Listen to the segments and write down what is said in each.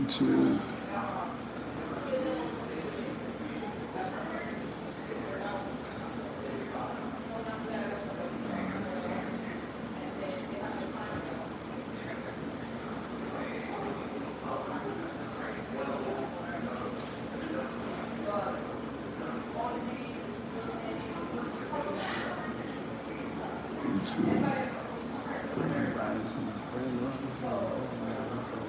YouTube. YouTube. Grand Rising. Grand Rising. Grand Rising.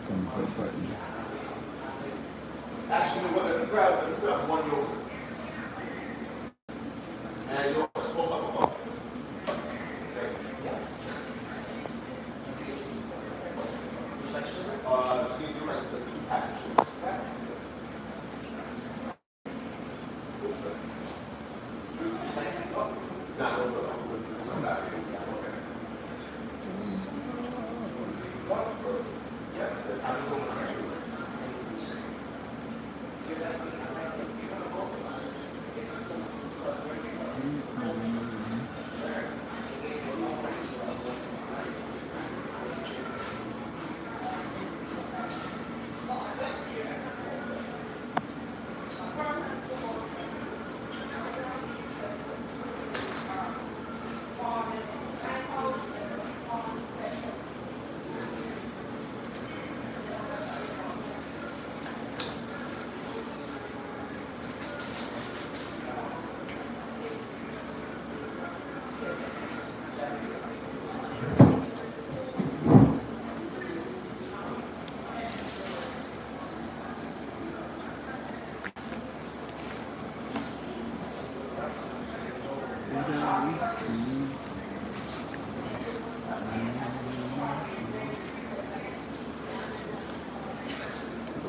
Thumbs up button. Actually, let me grab one yogurt. And you'll swap up a bucket. You like the 2 packs of sugar.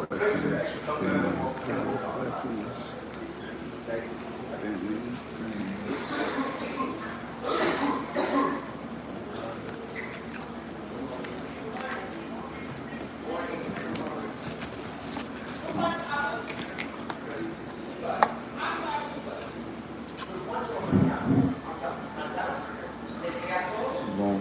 Blessings to family and friends. Blessings to family and friends. Bom.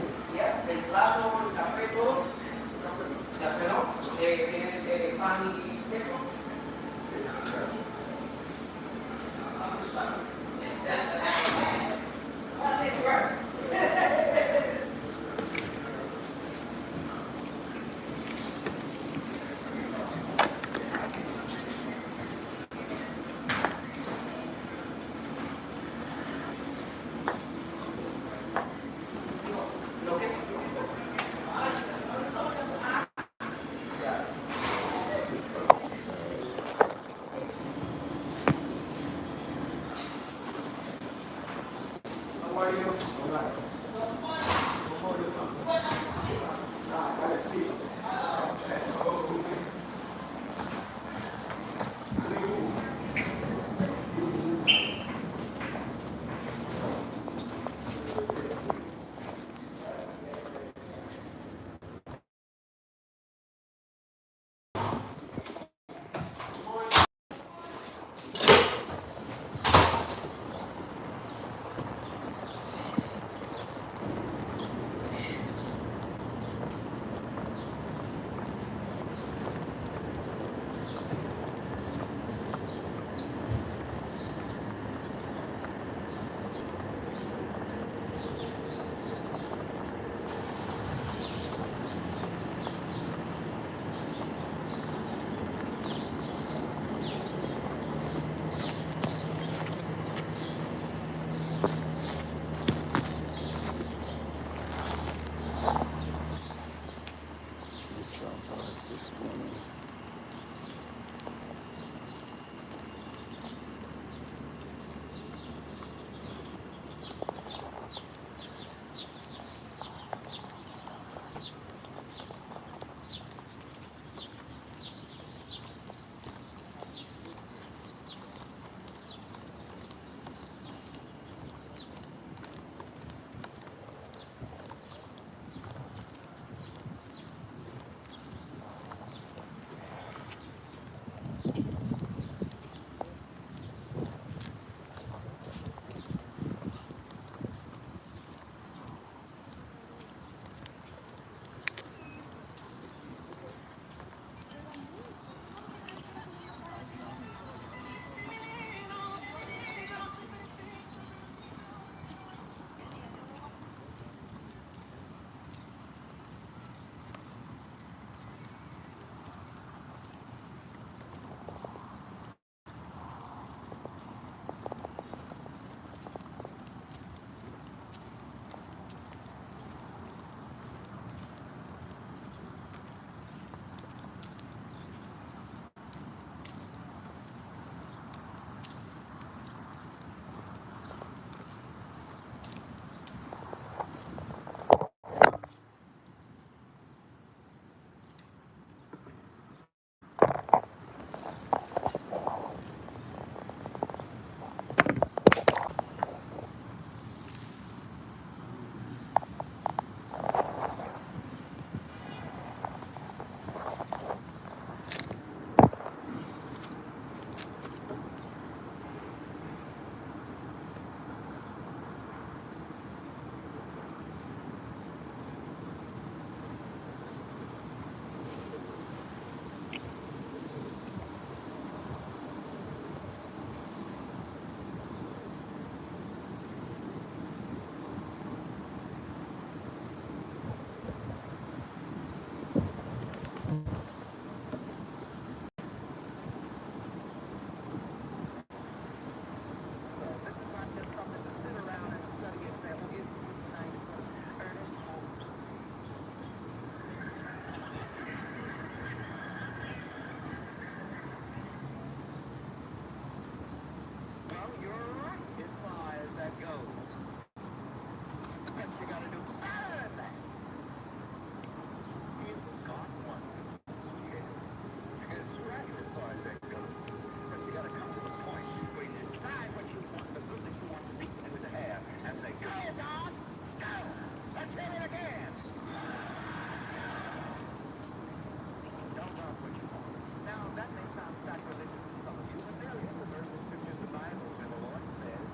sacrilegious to some of you, but there is a verse of scripture in the Bible where the Lord says,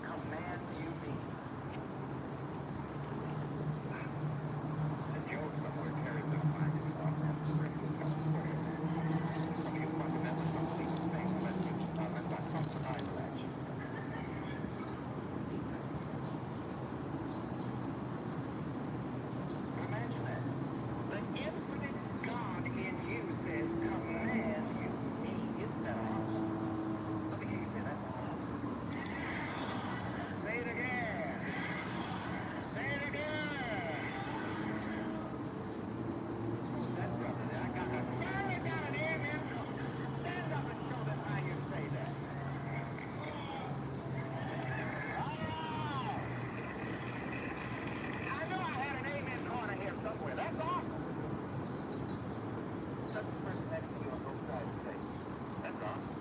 command you me. It's in Job somewhere. Terry's going to find it for us after the break. He'll tell us where. Some of you fundamentalists don't believe in faith unless I thump the Bible at you. Imagine that. The infinite God in you says, command you me. Isn't that awesome? Let me hear you say that's awesome. Say it again. Say it again. Who's that brother there? I finally got an amen. Stand up and show them how you say that. All right. I know I had an amen corner here somewhere. That's awesome. Touch the person next to you on both sides and say, that's awesome.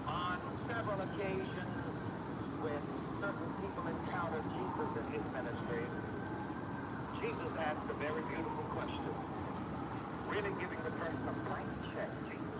On several occasions, when certain people encountered Jesus in his ministry, Jesus asked a very beautiful question, really giving the person a blank check, Jesus.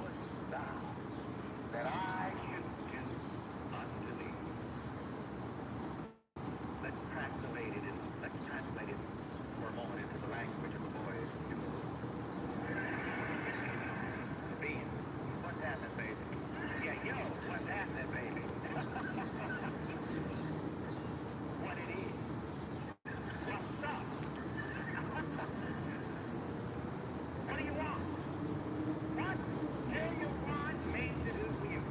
Wouldst thou that I should do unto thee? Let's translate it for a moment into the language of the boys in the room. Beans, what's happening, baby? Yeah, yo, what's happening, baby? What it is? What's up? What do you want? What do you want me to do for you?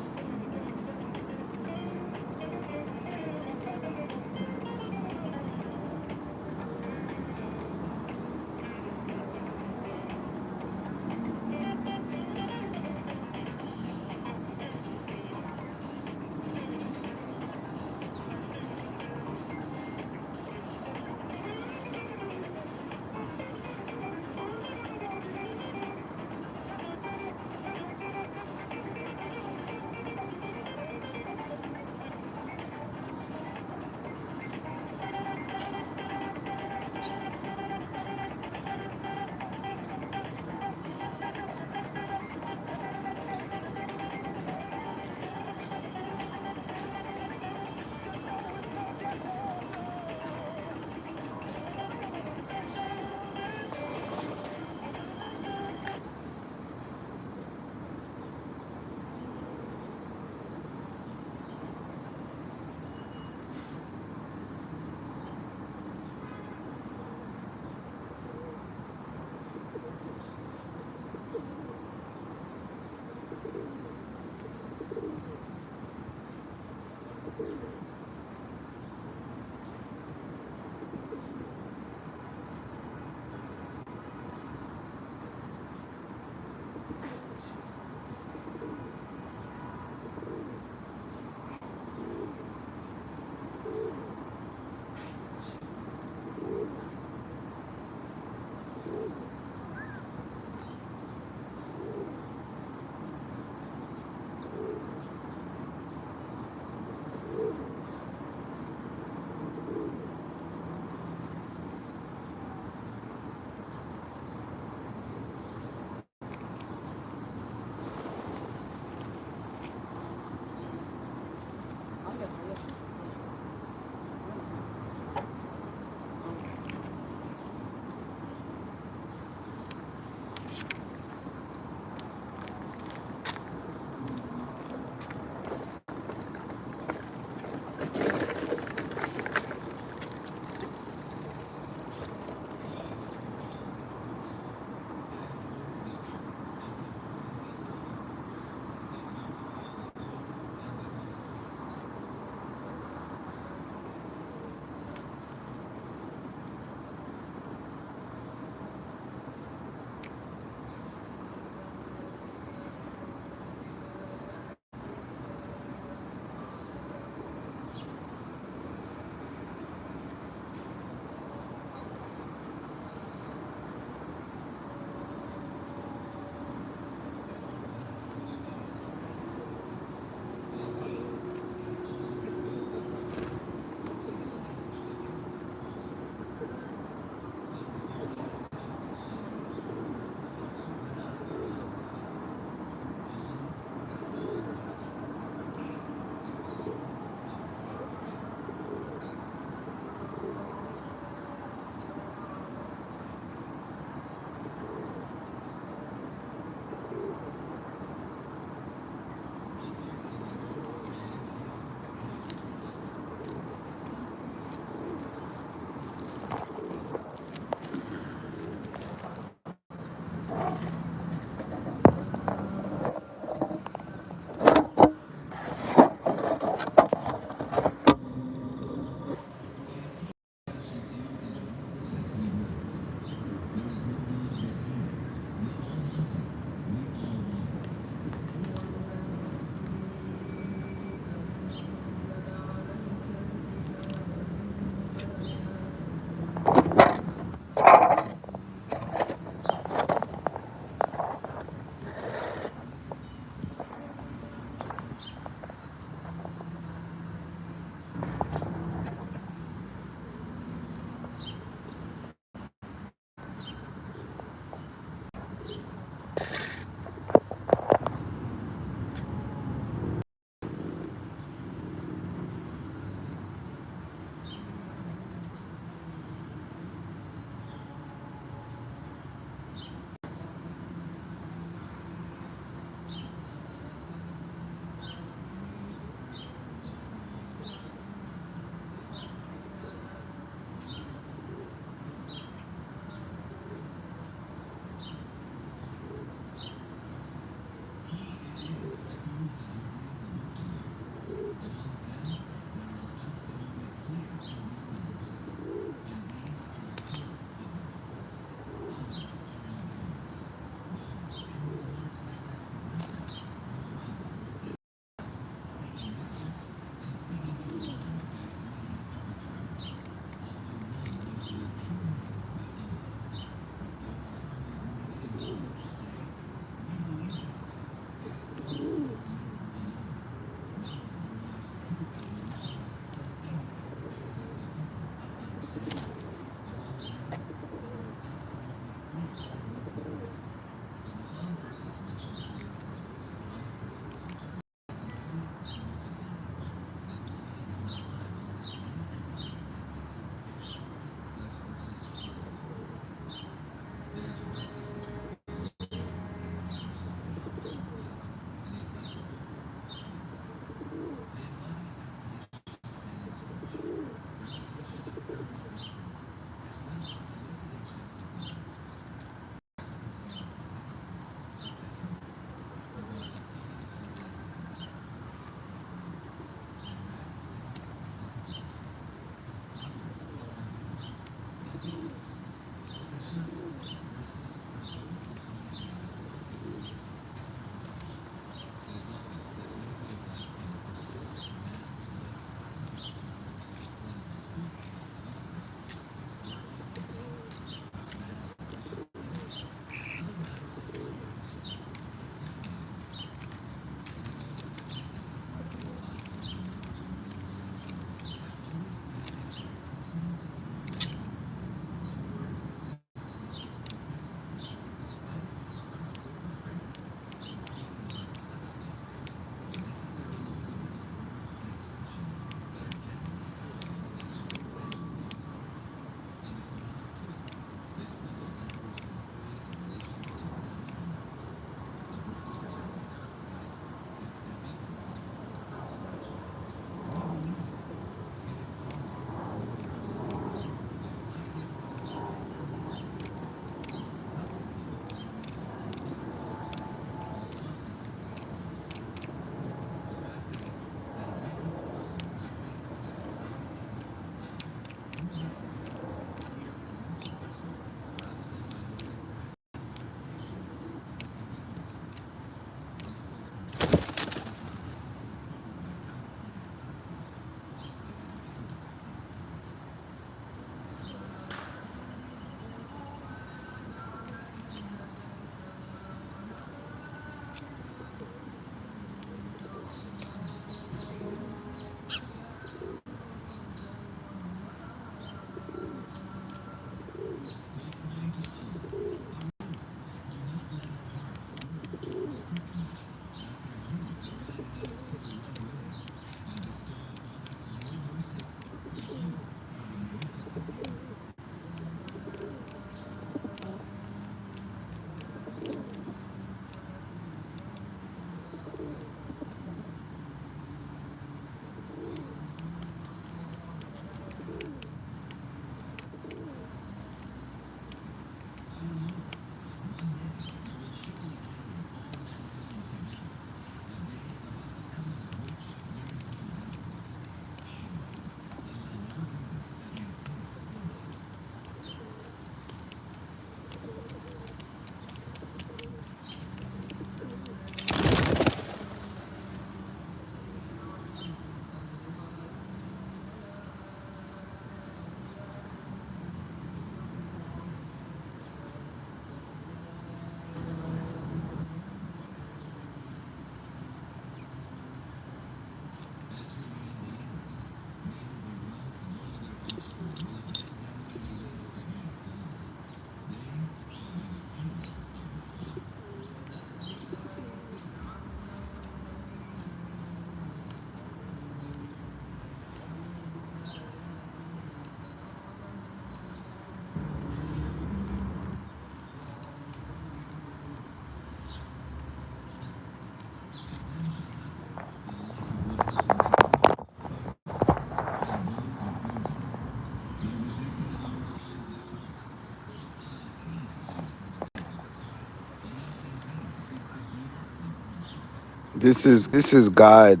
This is God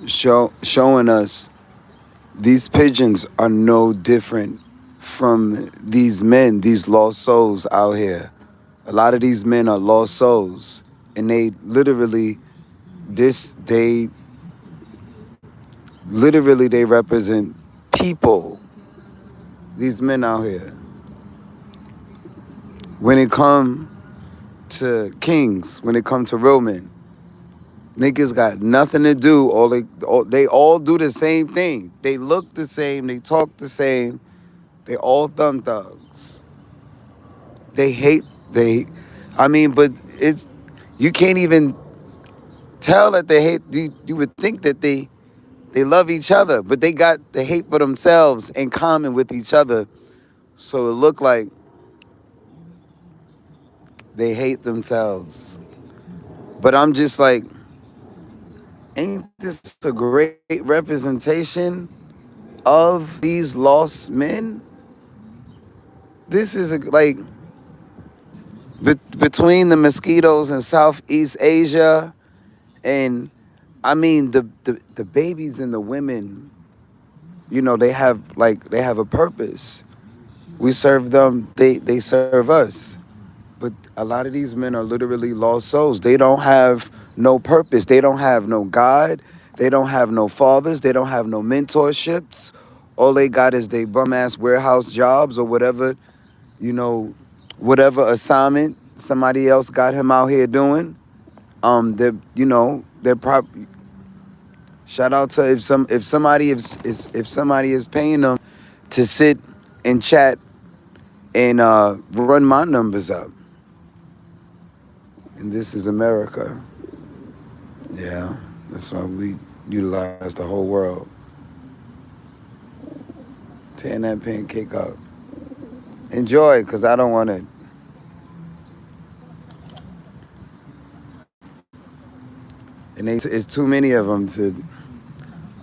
showing us these pigeons are no different from these men, these lost souls out here. A lot of these men are lost souls, and they literally they represent people. These men out here. When it come to kings, when it come to real men, niggas got nothing to do. They all do the same thing. They look the same. They talk the same. They all thumb thugs. They hate. They, I mean, but it's you can't even tell that they hate. You would think that they love each other, but they got the hate for themselves in common with each other. So it looked like they hate themselves. But I'm just like, ain't this a great representation of these lost men? This is between the mosquitoes in Southeast Asia, and I mean the babies and the women, they have a purpose. We serve them, they serve us. But a lot of these men are literally lost souls. They don't have no purpose. They don't have no God. They don't have no fathers. They don't have no mentorships. All they got is they bum ass warehouse jobs or whatever, you know, whatever assignment somebody else got him out here doing. They're probably shout out to if somebody is paying them to sit and chat and run my numbers up. And this is America. Yeah, that's why we utilize the whole world. Tearing that pancake up. Enjoy, because I don't want to. And it's too many of them to.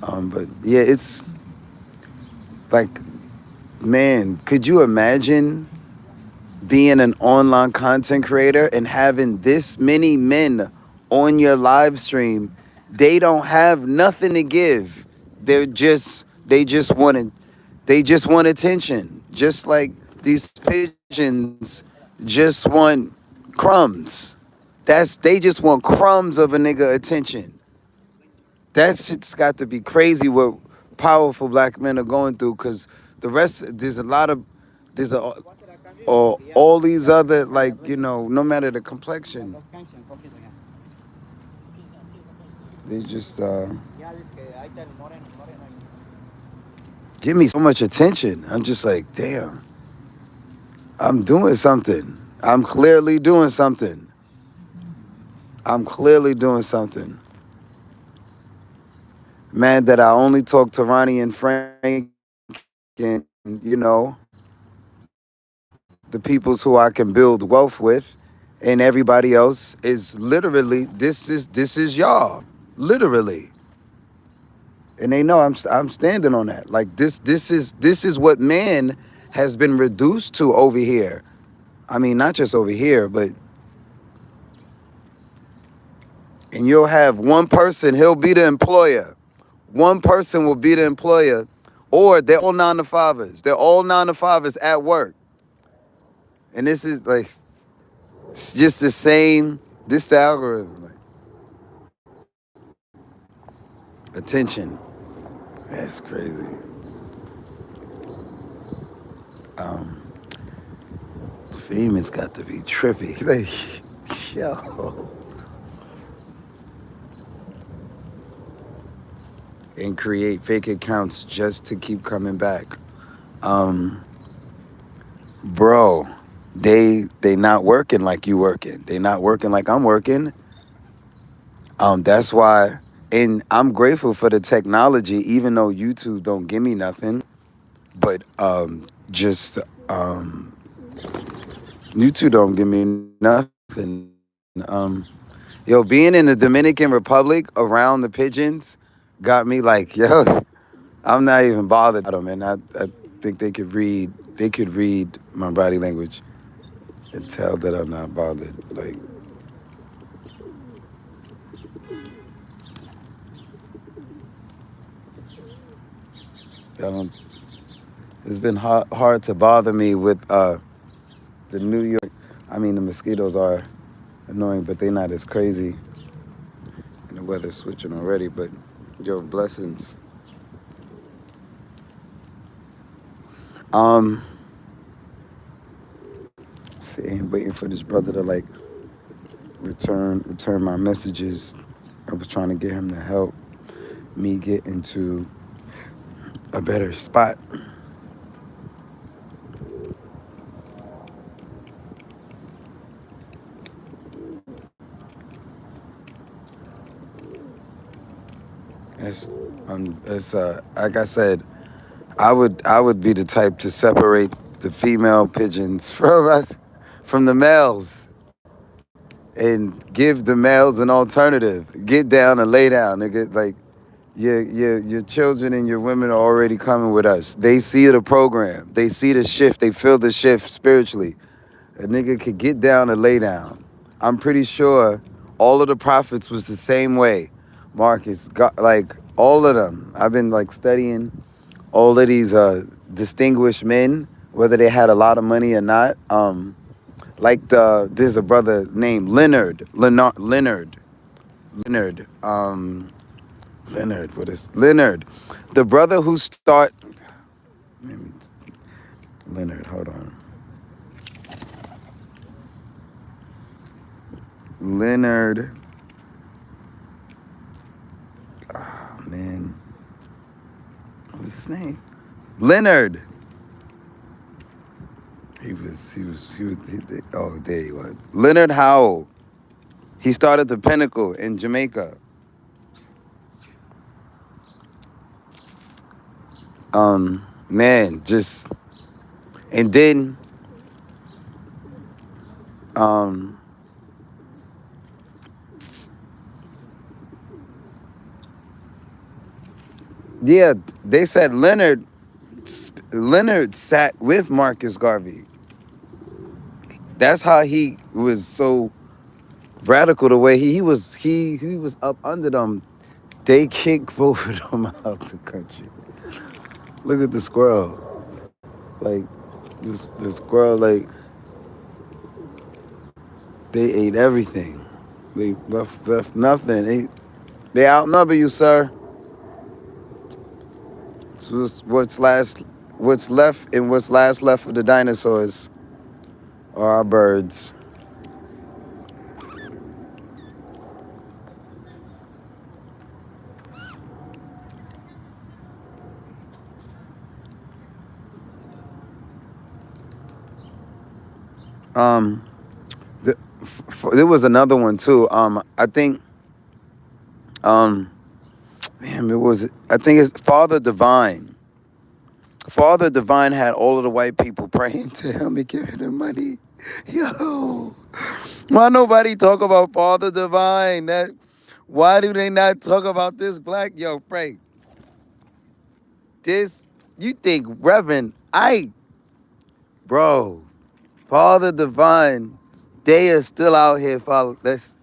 But yeah, it's like, man, could you imagine being an online content creator and having this many men on your live stream? They don't have nothing to give. They just want attention. Just like these pigeons just want crumbs. They just want crumbs of a nigga attention. That shit's got to be crazy what powerful black men are going through, because there's all these other, no matter the complexion, they just give me so much attention. I'm just like, damn, I'm doing something. I'm clearly doing something. I'm clearly doing something. Man, that I only talk to Ronnie and Frank and, the peoples who I can build wealth with, and everybody else is literally, this is y'all. Literally. And they know I'm standing on that. Like this is what man has been reduced to over here. I mean, not just over here, but and you'll have one person, he'll be the employer. One person will be the employer, or they're all 9-to-5ers. They're all 9-to-5ers at work. And this is like, it's just the same, this algorithm. Like, attention. That's crazy. Fame has got to be trippy. Like, yo. And create fake accounts just to keep coming back. Bro, they not working like you working. They not working like I'm working. That's why, and I'm grateful for the technology, even though YouTube don't give me nothing. But YouTube don't give me nothing. Being in the Dominican Republic around the pigeons got me like, yo, I'm not even bothered about them, and I think they could read my body language and tell that I'm not bothered. Like, I don't. It's been hard to bother me with the New York. I mean, the mosquitoes are annoying, but they're not as crazy. And the weather's switching already. But yo, blessings. Um, see, waiting for this brother to like return my messages. I was trying to get him to help me get into a better spot. It's like I said, I would be the type to separate the female pigeons from the males and give the males an alternative. Get down and lay down, nigga. Like your children and your women are already coming with us. They see the program. They see the shift. They feel the shift spiritually. A nigga could get down and lay down. I'm pretty sure all of the prophets was the same way. Marcus, like all of them. I've been like studying all of these distinguished men, whether they had a lot of money or not. There's a brother named Leonard. What is Leonard? The brother who Leonard, hold on. Leonard. Oh man. What was his name? Leonard. Oh, there he was. Leonard Howell. He started the Pinnacle in Jamaica. Man, just, and then, yeah, they said Leonard sat with Marcus Garvey. That's how he was so radical. The way he was up under them. They kicked both of them out the country. Look at the squirrel. Like the squirrel, like they ate everything. They left nothing. They outnumber you, sir. So what's left of the dinosaurs are our birds. There was another one too. I think, I think it's Father Divine. Father Divine had all of the white people praying to him and giving him money. Yo, why nobody talk about Father Divine? Why do they not talk about this black? Yo, Frank, you think Reverend Ike, bro, Father Divine, they are still out here following. That's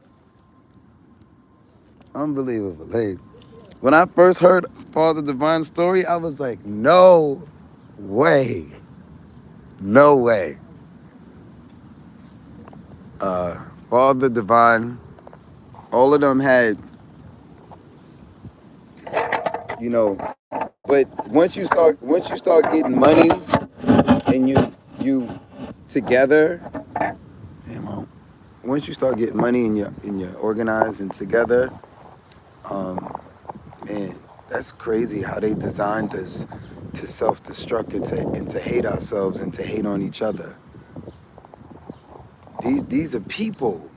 unbelievable. Hey, when I first heard Father Divine's story, I was like, no way. No way. Father Divine, all of them had, but once you start getting money and you together, once you start getting money and you're organized and together, man, that's crazy how they designed us to self-destruct and to hate ourselves and to hate on each other. These are people.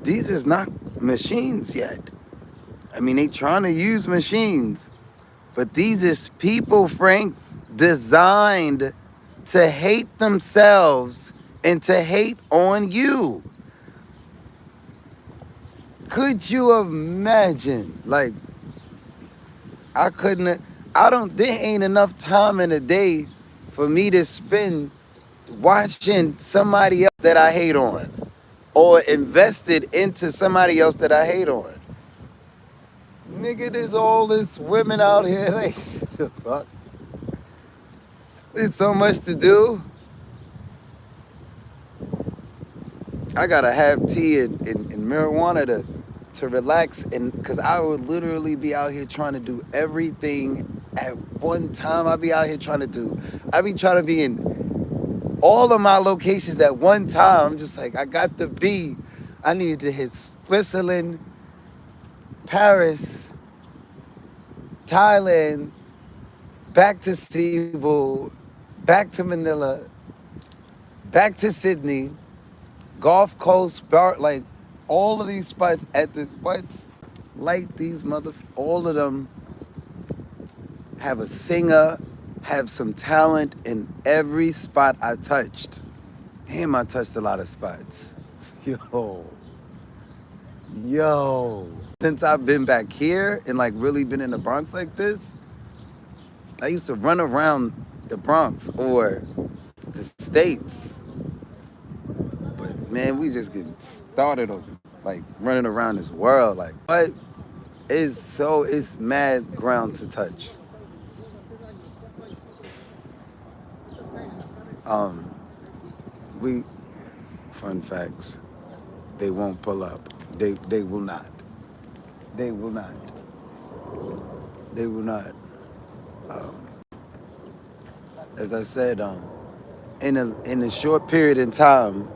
These is not machines yet. I mean, they trying to use machines, but these is people, Frank, designed to hate themselves and to hate on you. Could you imagine? Like, there ain't enough time in a day for me to spend watching somebody else that I hate on or invested into somebody else that I hate on. Nigga, there's all this women out here, like, the fuck? There's so much to do. I gotta have tea and marijuana to relax, and because I would literally be out here trying to do everything at one time. I be out here trying to do. I be trying to be in all of my locations at one time. I'm just like I got to be. I need to hit Switzerland, Paris, Thailand, back to Cebu, back to Manila, back to Sydney, Gulf Coast, like all of these spots at the spots, like these all of them have a singer, have some talent in every spot I touched. Damn, I touched a lot of spots. Yo. Since I've been back here and like really been in the Bronx like this, I used to run around the Bronx or the States. But man, we just getting started on like running around this world. Like, what is so, it's mad ground to touch. Um, we, fun facts, they won't pull up. They will not. They will not. They will not. Um, as I said, in a short period in time,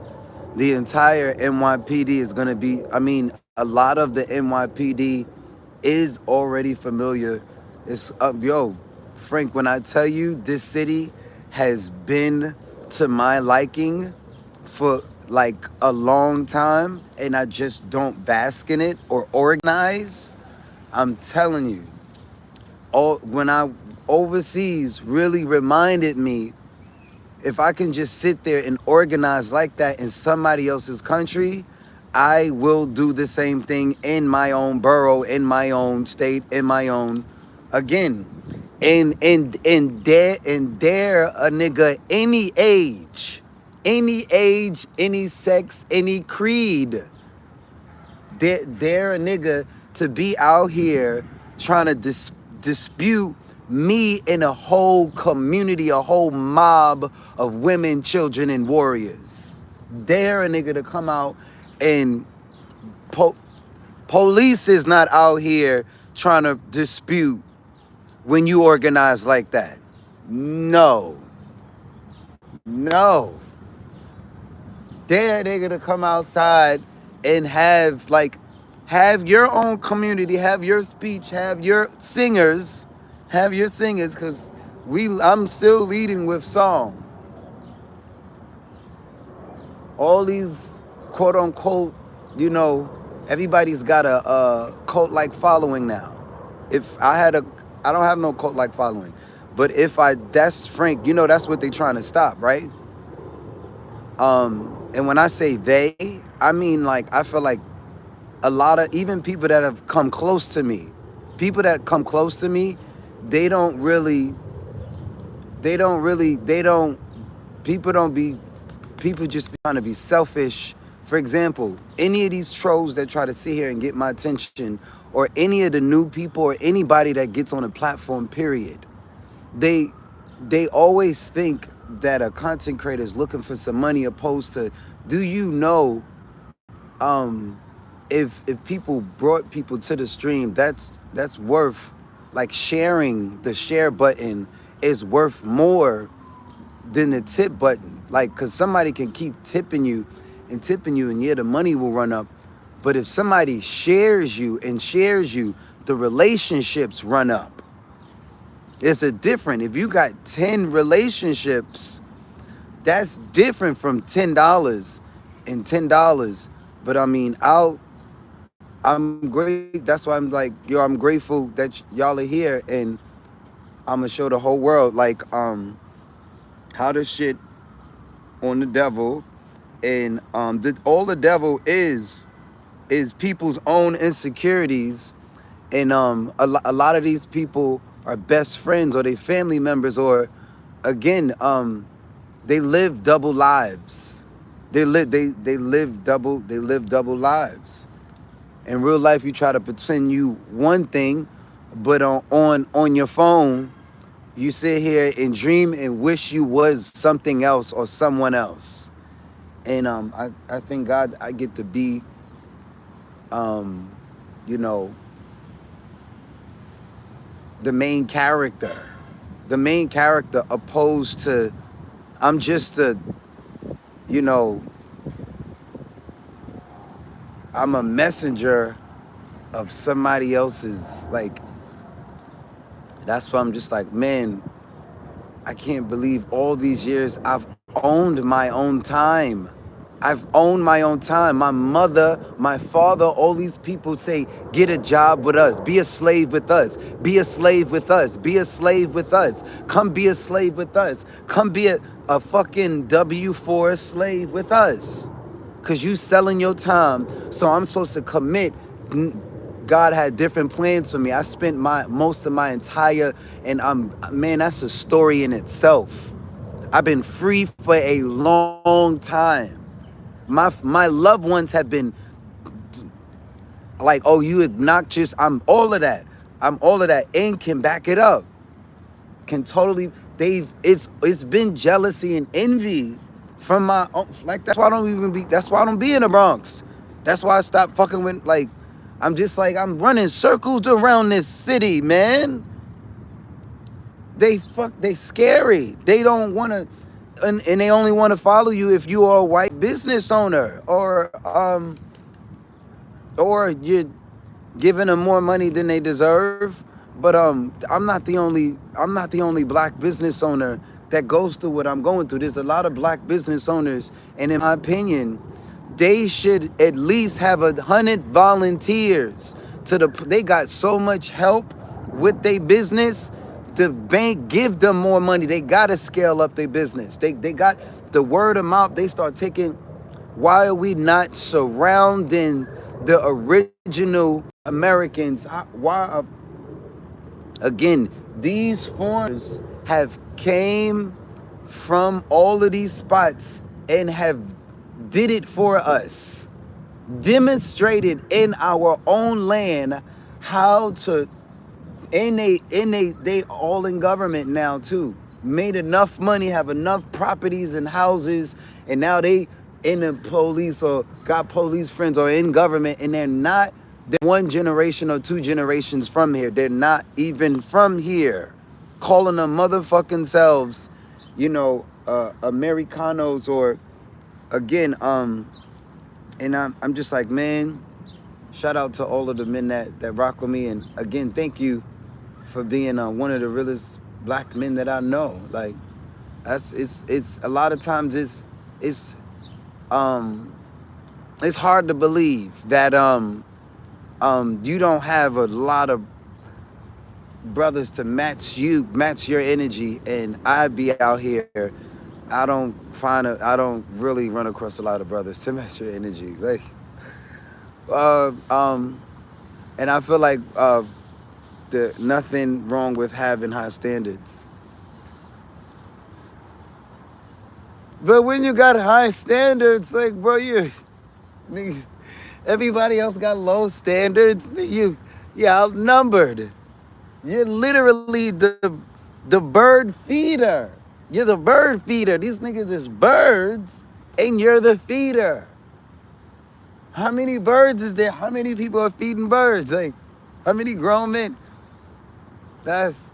the entire NYPD is going to be, I mean, a lot of the NYPD is already familiar. It's, yo, Frank, when I tell you this city has been to my liking for like a long time and I just don't bask in it or organize, I'm telling you, when I overseas really reminded me, if I can just sit there and organize like that in somebody else's country, I will do the same thing in my own borough, in my own state, in my own, again, and dare a nigga any age, any sex, any creed, dare a nigga to be out here trying to dispute me and a whole community, a whole mob of women, children, and warriors. Dare a nigga to come out and police is not out here trying to dispute when you organize like that. No. No. Dare a nigga to come outside and have your own community, have your speech, have your singers, because I'm still leading with song. All these quote unquote, everybody's got a cult-like following now. I don't have no cult-like following, but that's Frank, that's what they trying to stop, right? And when I say they, I mean I feel like a lot of even people that have come close to me, people people just be trying to be selfish. For example, any of these trolls that try to sit here and get my attention, or any of the new people or anybody that gets on a platform, period, they always think that a content creator is looking for some money, opposed to, do you know, if people brought people to the stream, that's worth, like, sharing the share button is worth more than the tip button. Like, because somebody can keep tipping you, and yeah, the money will run up. But if somebody shares you, the relationships run up. It's if you got 10 relationships, that's different from $10 and $10. But I mean, I'm great. That's why I'm like, yo, I'm grateful that y'all are here, and I'm gonna show the whole world how to shit on the devil, and all the devil is people's own insecurities, and a lot of these people are best friends or they family members, or again, they live double lives. They live double lives. In real life, you try to pretend you one thing, but on your phone, You sit here and dream and wish you was something else or someone else. And I thank God I get to be, um, you know, the main character. The main character opposed to I'm just a, you know, I'm a messenger of somebody else's, like, that's why I'm just like, man, I can't believe all these years I've owned my own time. I've owned my own time. My mother, my father, all these people say, get a job with us, be a slave with us, be a slave with us, be a slave with us, come be a slave with us, come be a fucking W4 slave with us. Cause you selling your time, so I'm supposed to commit. God had different plans for me. I spent most of my entire, and man, that's a story in itself. I've been free for a long time. My loved ones have been like, oh, you obnoxious. I'm all of that. I'm all of that, and can back it up. Can totally. It's been jealousy and envy from my own, like that's why I don't even be. That's why I don't be in the Bronx. That's why I stopped fucking with, like, I'm just like, I'm running circles around this city, man. They scary. They don't want to, and they only want to follow you if you are a white business owner or you're giving them more money than they deserve. But I'm not the only black business owner that goes through what I'm going through. There's a lot of black business owners, and in my opinion, they should at least have 100 volunteers. They got so much help with their business. The bank give them more money. They gotta scale up their business. They got the word of mouth. They start taking. Why are we not surrounding the original Americans? Again, these foreigners have came from all of these spots and have did it for us. Demonstrated in our own land how to, and they all in government now too. Made enough money, have enough properties and houses, and now they in the police or got police friends or in government, and they're one generation or two generations from here. They're not even from here. Calling them motherfucking selves, Americanos, or again, and I'm just like, man, shout out to all of the men that rock with me. And again, thank you for being one of the realest black men that I know. Like, it's a lot of times it's hard to believe that you don't have a lot of brothers to match your energy, and I be out here. I don't really run across a lot of brothers to match your energy. Like, and I feel like nothing wrong with having high standards. But when you got high standards, like, bro, everybody else got low standards. You're outnumbered. You're literally the bird feeder. You're the bird feeder. These niggas is birds, and you're the feeder. How many birds is there? How many people are feeding birds? Like, how many grown men? That's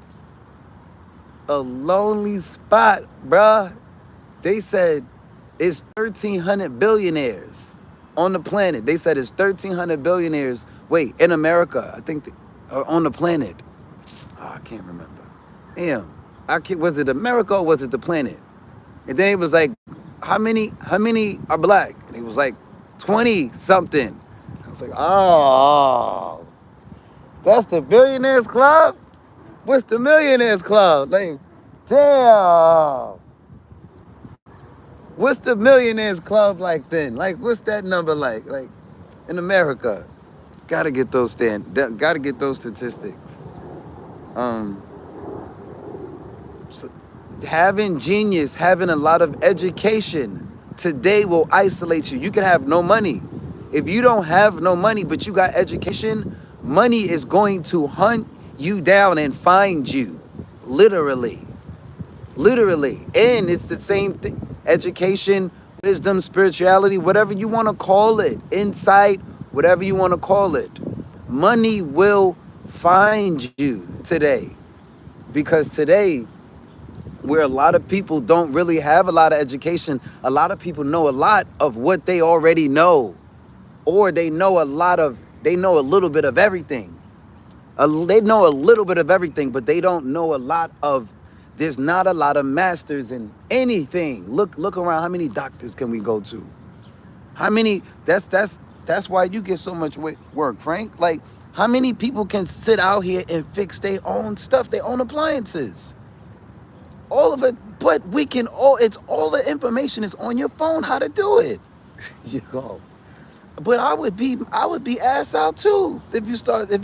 a lonely spot, bruh. They said it's 1,300 billionaires on the planet. They said it's 1,300 billionaires. Wait, in America, I think, on the planet. Oh, I can't remember. Damn. Was it America or was it the planet? And then it was like, how many are black? And it was like 20 something. I was like, oh, that's the billionaires club? What's the millionaires club? Like, damn. What's the millionaires club like then? Like, what's that number like? Like, in America, gotta get those statistics. So having genius, having a lot of education today will isolate you. You can have no money. If you don't have no money, but you got education, money is going to hunt you down and find you. literally. Literally. And it's the same thing. Education, wisdom, spirituality, whatever you want to call it, insight, whatever you want to call it. Money will find you today. Because today, where a lot of people don't really have a lot of education, a lot of people know a lot of what they already know. Or they know they know a little bit of everything. They know a little bit of everything, but they don't know a lot of, there's not a lot of masters in anything. Look around, how many doctors can we go to? How many, that's why you get so much work, Frank. Like, how many people can sit out here and fix their own stuff, their own appliances? All of it, but we can it's all the information is on your phone how to do it. You go. But I would be ass out too if you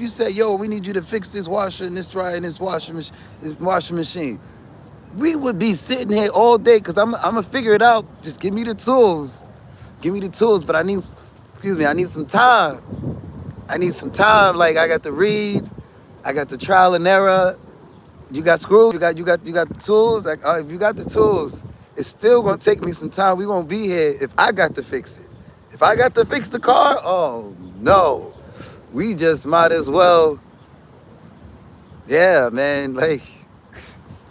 say, yo, we need you to fix this washer and this dryer and this washing machine. We would be sitting here all day because I'm gonna figure it out. Just give me the tools. Give me the tools, but I need some time. I need some time. Like, I got to read, I got the trial and error. You got screws, you got the tools. Like, if you got the tools, it's still gonna take me some time. We gonna be here if I got to fix it. If I got to fix the car, oh no. We just might as well, yeah, man. Like,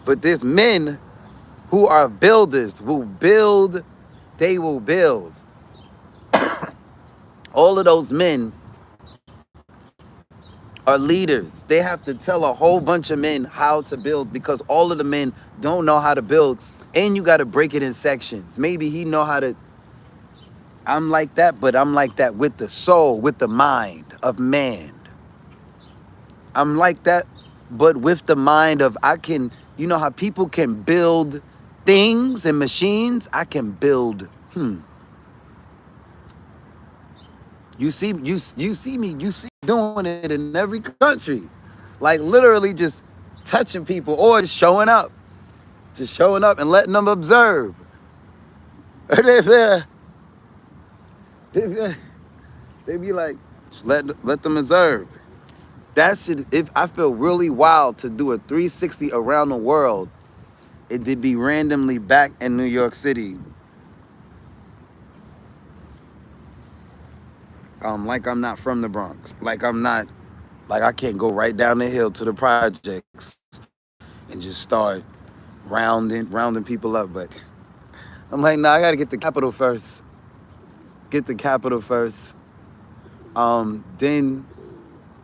but there's men who are builders, will build, they will build. All of those men are leaders. They have to tell a whole bunch of men how to build because all of the men don't know how to build, and you got to break it in sections. Maybe he know how to, I'm like that, but I'm like that with the soul, with the mind of man. I'm like that, but with the mind of, I can, you know how people can build things and machines? I can build, You see me doing it in every country. Like, literally just touching people or just showing up and letting them observe. They be like, just let them observe. That shit, if I feel really wild to do a 360 around the world, it did be randomly back in New York City. Like I'm not from the Bronx. Like I can't go right down the hill to the projects and just start rounding people up. But I'm like, nah, I gotta get the capital first. Then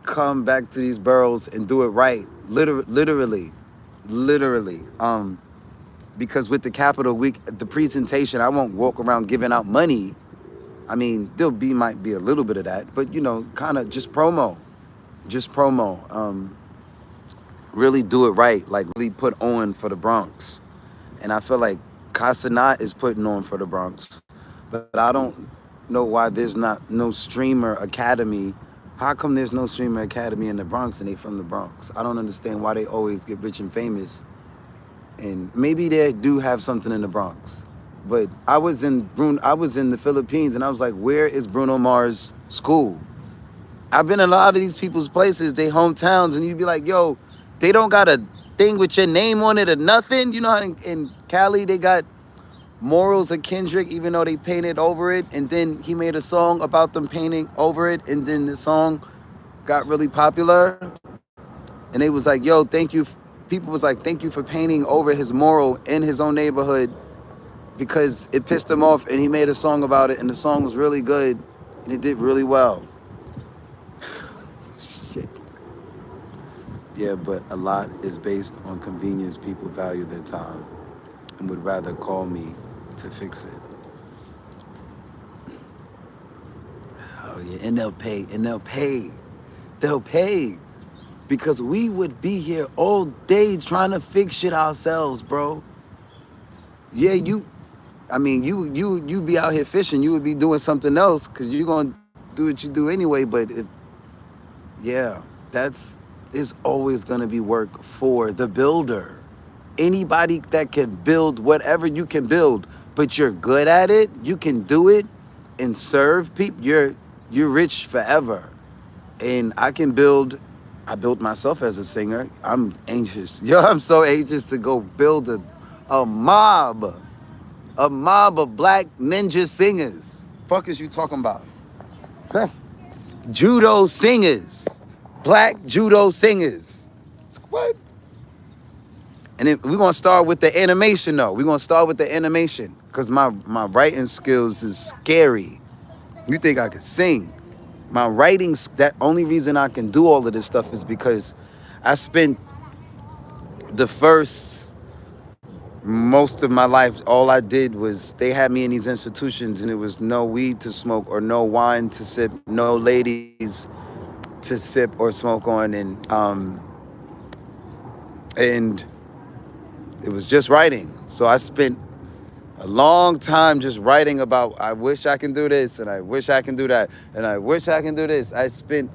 come back to these boroughs and do it right. Literally. Because with the capital week, the presentation, I won't walk around giving out money. I mean, might be a little bit of that, but kind of just promo. Really do it right, like really put on for the Bronx. And I feel like Casanat is putting on for the Bronx, but I don't know why there's no streamer academy. How come there's no streamer academy in the Bronx and they from the Bronx? I don't understand why they always get rich and famous. And maybe they do have something in the Bronx. But I was in the Philippines and I was like, where is Bruno Mars' school? I've been in a lot of these people's places, they hometowns, and you'd be like, yo, they don't got a thing with your name on it or nothing. You know how in Cali they got Morals of Kendrick, even though they painted over it, and then he made a song about them painting over it, and then the song got really popular. And they was like, yo, thank you. People was like, thank you for painting over his mural in his own neighborhood, because it pissed him off and he made a song about it, and the song was really good and it did really well. Shit. Yeah, but a lot is based on convenience. People value their time and would rather call me to fix it. Oh yeah, and they'll pay because we would be here all day trying to fix shit ourselves, bro. Yeah, you be out here fishing, you would be doing something else because you're going to do what you do anyway. But it's always going to be work for the builder. Anybody that can build whatever you can build, but you're good at it, you can do it and serve people, you're rich forever. And I can build I built myself as a singer. I'm anxious. Yo, I'm so anxious to go build a mob, a mob of black ninja singers. Fuck is you talking about? Huh. Judo singers, black judo singers. What? And then we're gonna start with the animation though. We're gonna start with the animation because my writing skills is scary. You think I could sing? My writings, that only reason I can do all of this stuff is because I spent the first most of my life, all I did was they had me in these institutions and it was no weed to smoke or no wine to sip, no ladies to sip or smoke on, and it was just writing. So I spent a long time just writing about I wish I can do this and I wish I can do that and I wish I can do this. I spent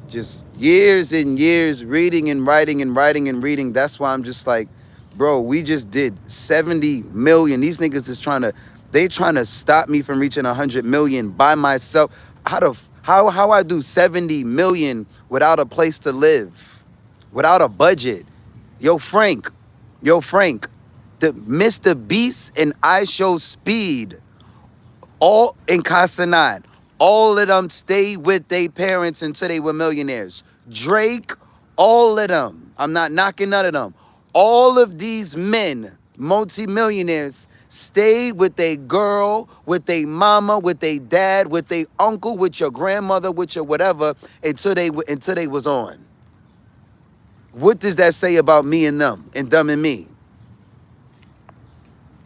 just years and years reading and writing and writing and reading. That's why I'm just like, bro, we just did 70 million. These niggas is they trying to stop me from reaching 100 million by myself. How I do 70 million without a place to live, without a budget? Yo, Frank, the Mr. Beast and I Show Speed, all in Casanat, all of them stayed with their parents until they were millionaires. Drake, all of them. I'm not knocking none of them. All of these men, multimillionaires, stayed with their girl, with their mama, with their dad, with their uncle, with your grandmother, with your whatever, until they was on. What does that say about me and them and me?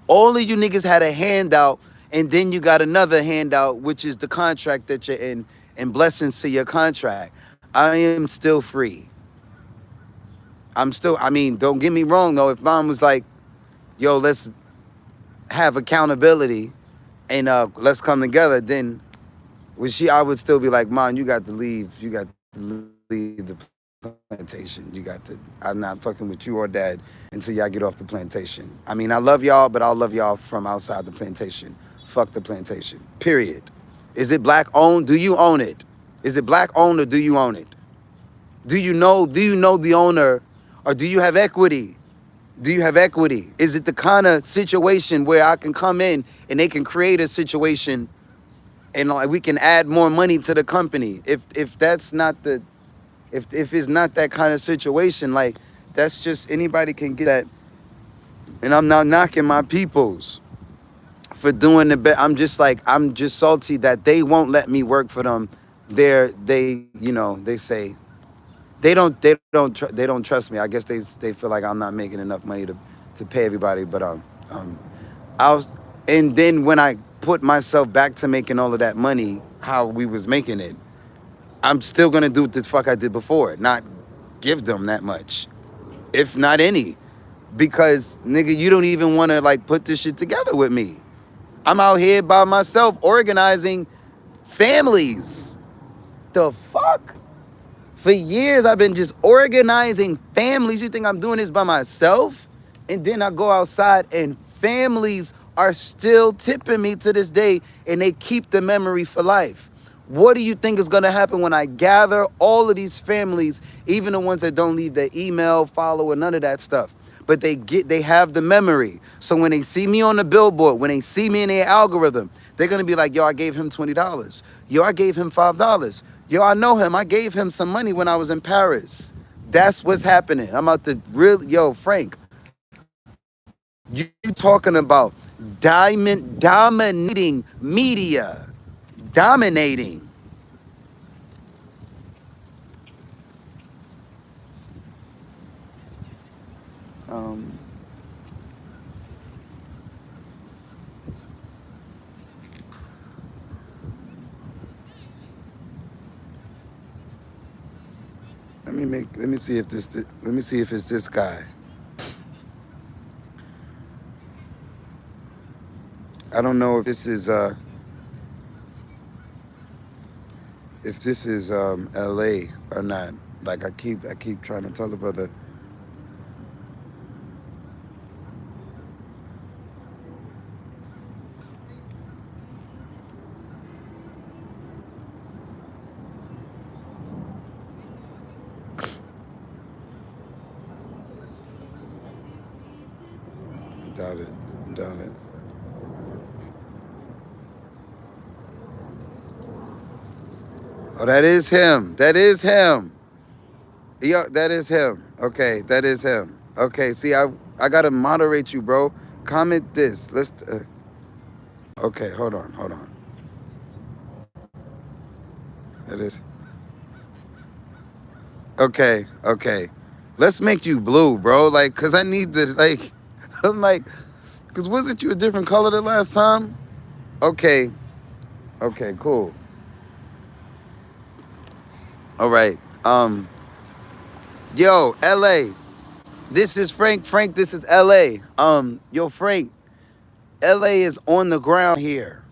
All of you niggas had a handout, and then you got another handout, which is the contract that you're in, and blessings to your contract. I am still free. I mean, don't get me wrong though. If mom was like, yo, let's have accountability and let's come together, then I would still be like, Mom, you got to leave. You got to leave the plantation. I'm not fucking with you or dad until y'all get off the plantation. I mean, I love y'all, but I'll love y'all from outside the plantation. Fuck the plantation. Period. Is it black owned? Do you own it? Is it black owned or do you own it? Do you know the owner, or do you have equity? Do you have equity? Is it the kind of situation where I can come in and they can create a situation and like we can add more money to the company? If that's not the if it's not that kind of situation, like that's just anybody can get that. And I'm not knocking my peoples for doing the best. I'm just salty that they won't let me work for them. They say they don't trust me. I guess they feel like I'm not making enough money to pay everybody. But and then when I put myself back to making all of that money, how we was making it, I'm still gonna do what the fuck I did before, not give them that much, if not any, because nigga, you don't even want to like put this shit together with me. I'm out here by myself organizing families. The fuck? For years, I've been just organizing families. You think I'm doing this by myself? And then I go outside and families are still tipping me to this day and they keep the memory for life. What do you think is going to happen when I gather all of these families, even the ones that don't leave their email, follow, or none of that stuff? But they have the memory. So when they see me on the billboard, when they see me in their algorithm, they're going to be like, yo, I gave him $20. Yo, I gave him $5. Yo, I know him. I gave him some money when I was in Paris. That's what's happening. I'm out to yo, Frank, you talking about dominating media. Dominating. Let me see if it's this guy. I don't know if this is LA or not. Like I keep trying to tell the brother. doubt it. I doubt it. Oh, that is him. That is him. Yo, that is him. Okay, that is him. Okay, see, I gotta moderate you, bro. Comment this. Let's. Okay, hold on, hold on. That is. Okay, okay. Let's make you blue, bro. Like, cause I need to like. I'm like, cause wasn't you a different color the last time? Okay, okay, cool. All right. Yo, L.A. This is Frank. Frank, this is L.A. Yo, Frank. LA is on the ground here.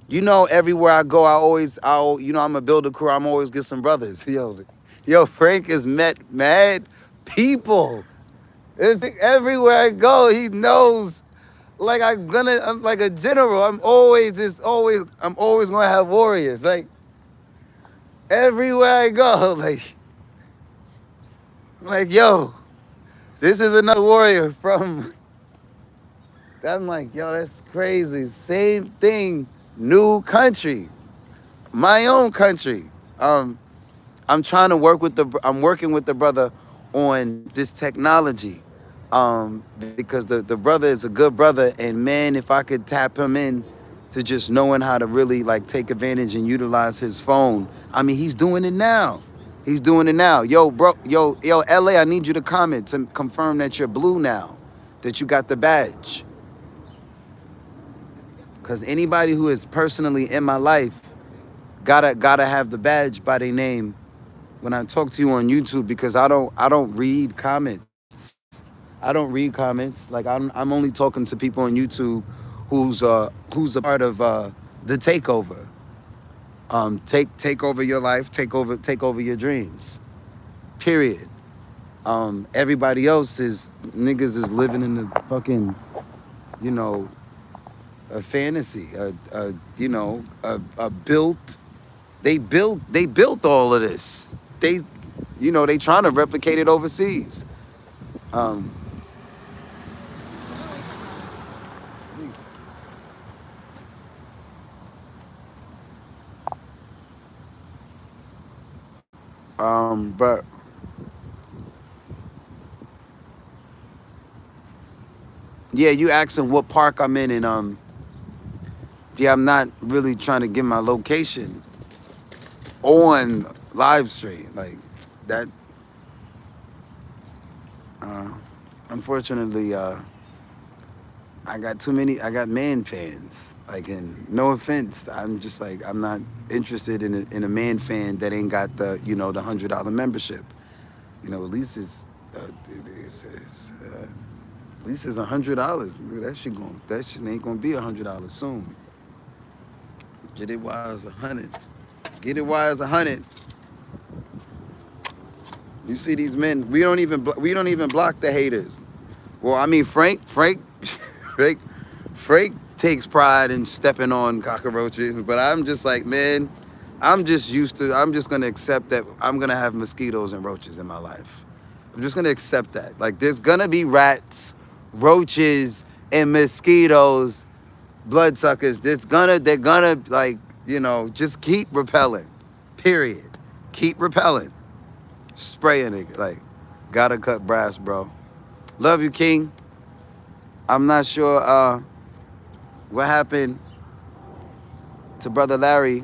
You know, everywhere I go, I'm a builder crew. I'm always get some brothers. Yo, Frank has met mad people. It's everywhere I go. He knows. Like I'm like a general. I'm always gonna have warriors. Like everywhere I go, like yo, this is another warrior from. I'm like, yo, that's crazy. Same thing, new country, my own country. I'm trying to I'm working with the brother on this technology, because the brother is a good brother, and man, if I could tap him in to just knowing how to really like take advantage and utilize his phone. I mean, he's doing it now. He's doing it now. Yo, bro, yo, LA, I need you to comment to confirm that you're blue now, that you got the badge. Cause anybody who is personally in my life gotta have the badge by their name when I talk to you on YouTube, because I don't read comments. I don't read comments. Like I'm only talking to people on YouTube who's a part of the takeover. Take over your life, take over your dreams. Period. Everybody else is niggas is living in the fucking, you know, a fantasy, a built. They built all of this. They trying to replicate it overseas. Um, but yeah, you asking what park I'm in, and yeah, I'm not really trying to give my location on live stream like that. Uh, Unfortunately, I got man fans. Like, and no offense, I'm just like, I'm not interested in a man fan that ain't got the, the $100 membership. At least at least it's $100. That shit ain't gonna be $100 soon. Get it while it's 100. Get it while it's 100. You see these men, we don't even block the haters. Well, I mean, Frank, Frank, Frank takes pride in stepping on cockroaches, but I'm just like, man, I'm just gonna accept that I'm gonna have mosquitoes and roaches in my life. I'm just gonna accept that. Like, there's gonna be rats, roaches, and mosquitoes, bloodsuckers. They're gonna like, just keep repelling. Period. Keep repelling. Spray a nigga. Like, gotta cut brass, bro. Love you, King. I'm not sure what happened to Brother Larry.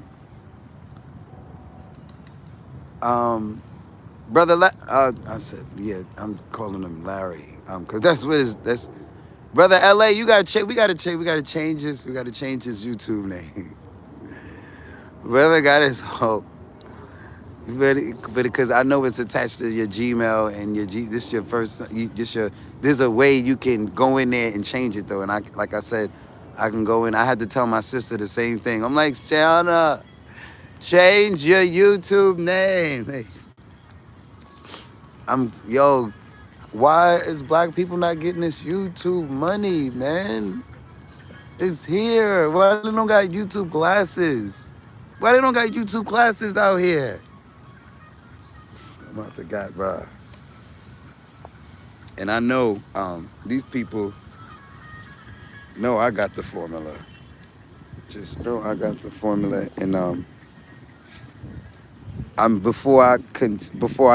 I said, yeah, I'm calling him Larry. Cause that's Brother LA, we gotta change his YouTube name. Brother got his hope. Because I know it's attached to your Gmail and this is your first, there's a way you can go in there and change it though. And like I said, I can go in. I had to tell my sister the same thing. I'm like, Shauna, change your YouTube name. Hey, why is black people not getting this YouTube money, man? It's here. Why they don't got YouTube glasses? Why they don't got YouTube classes out here? I'm out to God, bro. And I know these people, No, I got the formula. Just know I got the formula, and I'm before I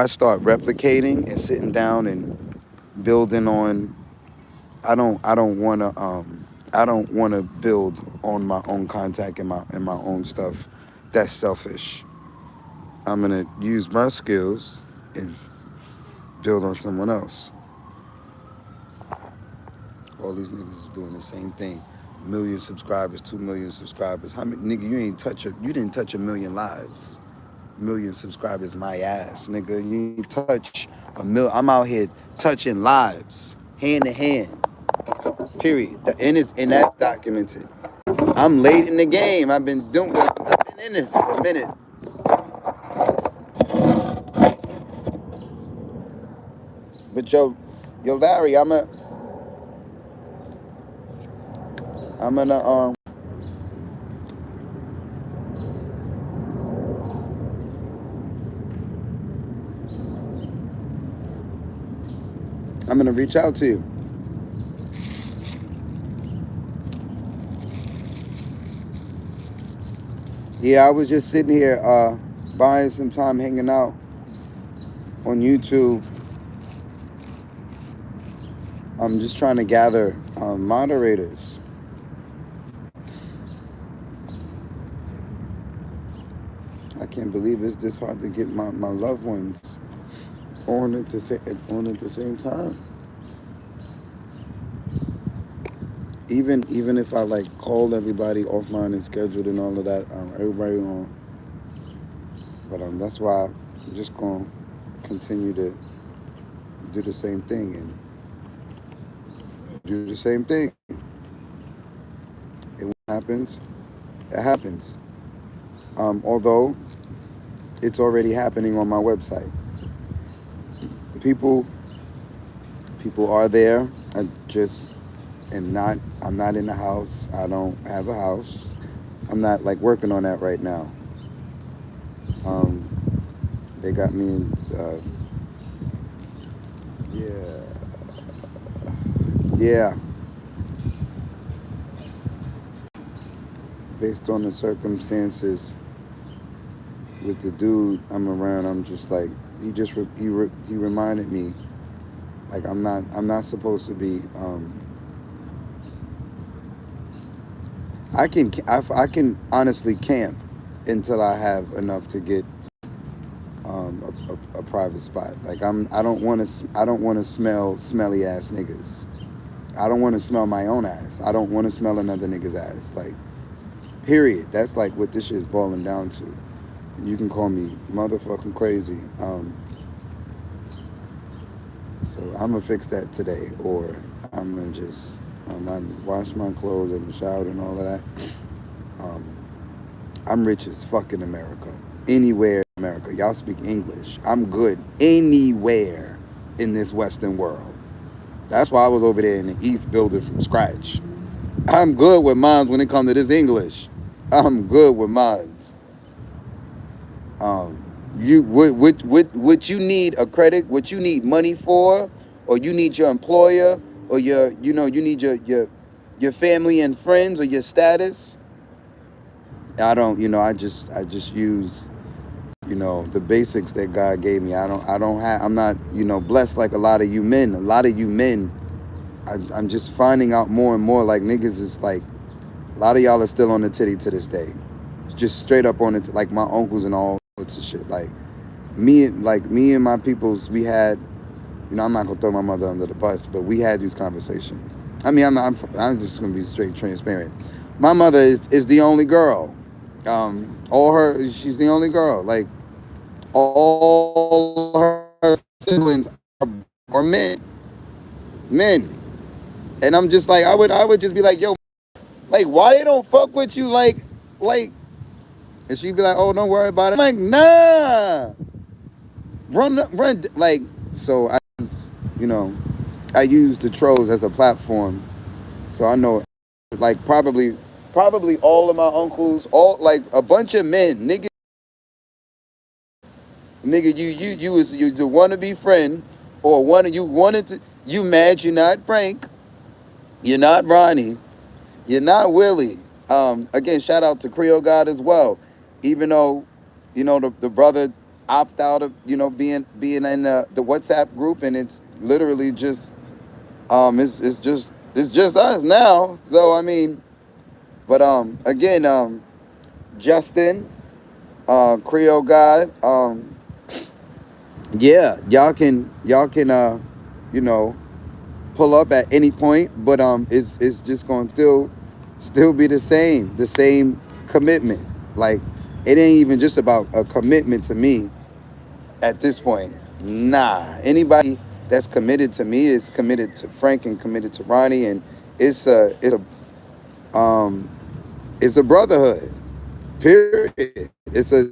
start replicating and sitting down and building on. I don't want to build on my own contact and my own stuff. That's selfish. I'm gonna use my skills and build on someone else. All these niggas is doing the same thing. 1 million subscribers, 2 million subscribers. How many nigga you didn't touch 1 million lives. 1 million subscribers, my ass, nigga. You ain't touch a mil. I'm out here touching lives, hand to hand. Period. And that's documented. I'm late in the game. I've been in this for a minute. But yo, Larry, I'm gonna reach out to you. Yeah, I was just sitting here buying some time hanging out on YouTube. I'm just trying to gather moderators. I can't believe it's this hard to get my loved ones on at the same time. Even if I like called everybody offline and scheduled and all of that, everybody on. But that's why I'm just gonna continue to do the same thing and do the same thing. It happens. It happens. Although it's already happening on my website. People are there. I just am not. I'm not in the house. I don't have a house. I'm not like working on that right now. They got me in. Yeah. Based on the circumstances with the dude I'm around, I'm just like he reminded me like I'm not supposed to be. I can honestly camp until I have enough to get a private spot. Like I don't want to smell smelly ass niggas. I don't want to smell my own ass. I don't want to smell another nigga's ass. Like period. That's like what this shit is boiling down to. You can call me motherfucking crazy. So I'm gonna fix that today, or I'm gonna just wash my clothes and shower and all of that. I'm rich as fuck in America. Anywhere in America. Y'all speak English. I'm good anywhere in this Western world. That's why I was over there in the East building from scratch. I'm good with mines when it comes to this English. I'm good with mines. You what you need a credit, what you need money for, or you need your employer, or you need your family and friends or your status. I don't, I just use, the basics that God gave me. I'm not, blessed like a lot of you men. A lot of you men, I'm just finding out more and more like niggas is like, a lot of y'all are still on the titty to this day. Just straight up on it, like my uncles and all sorts of shit. Like me and my peoples, we had, I'm not gonna throw my mother under the bus, but we had these conversations. I mean, I'm just gonna be straight transparent. My mother is the only girl. She's the only girl. Like all her siblings are men, and I'm just like, I would just be like, yo, like, why they don't fuck with you, like, and she'd be like, oh, don't worry about it. I'm like, nah, run, like, so you know, I use the trolls as a platform, so I know, like, probably all of my uncles, all like a bunch of men, nigga, you was the wannabe friend, or you mad you're not Frank, you're not Ronnie, You're not Willie. Again, shout out to Creole God as well. Even though, the brother opt out of, being in the WhatsApp group, and it's literally just it's just us now. So I mean, but again, Justin, Creole God, yeah, y'all can you know pull up at any point, but it's just going to still be the same commitment. Like, it ain't even just about a commitment to me at this point. Nah, anybody that's committed to me is committed to Frank and committed to Ronnie, and um it's a brotherhood. Period. It's a